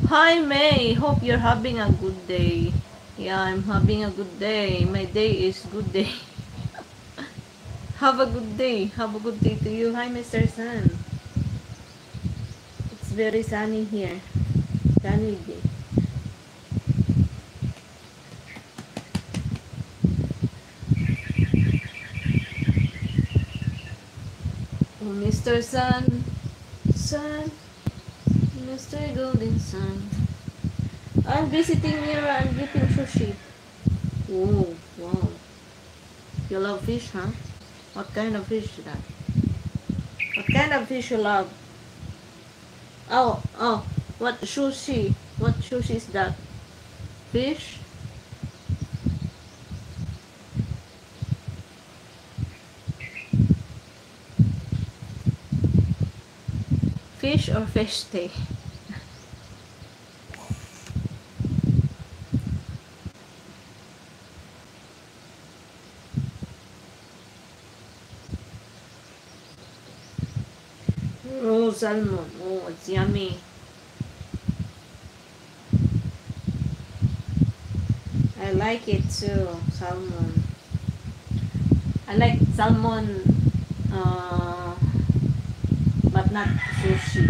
Hi May, hope you're having a good day. Yeah, I'm having a good day. My day is good day. Have a good day. Have a good day to you. Hi Mr. Sun. It's very sunny here. Sunny day. Oh, Mr. Sun. Sun. Mr. Golden Sun. I'm visiting Mira and eating sushi. Oh, wow. You love fish, huh? What kind of fish is that? What kind of fish you love? Oh, what sushi? What sushi is that? Fish? Fish or fish steak? Oh, salmon. Oh, it's yummy. I like it too, salmon. I like salmon, uh, but not sushi.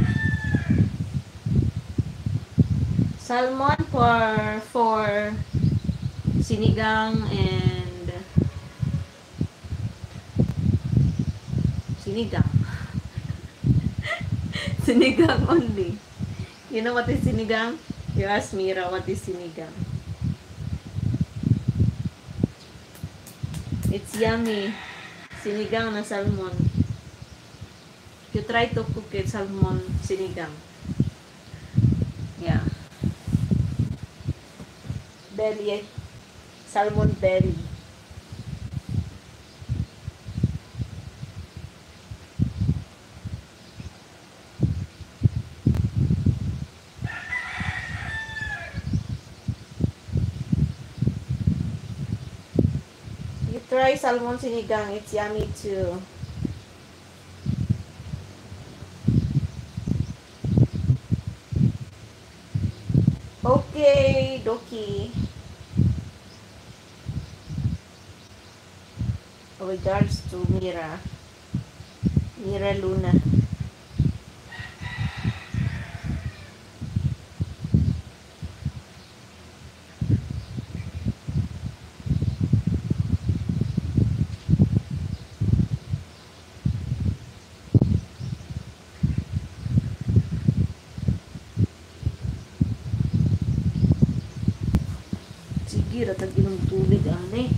Salmon for sinigang and sinigang. Sinigang only. You know what is sinigang? You ask Mira what is sinigang. It's yummy. Sinigang na salmon. You try to cook it, salmon sinigang. Yeah. Belly, salmon belly. You try salmon sinigang, it's yummy too. Okay, Doki. Regards to Mira. Mira Luna. Sige, ratag inom tubig, ane.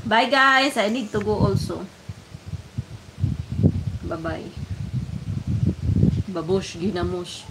Bye guys, I need to go also. Bye-bye. Babush, ginamos.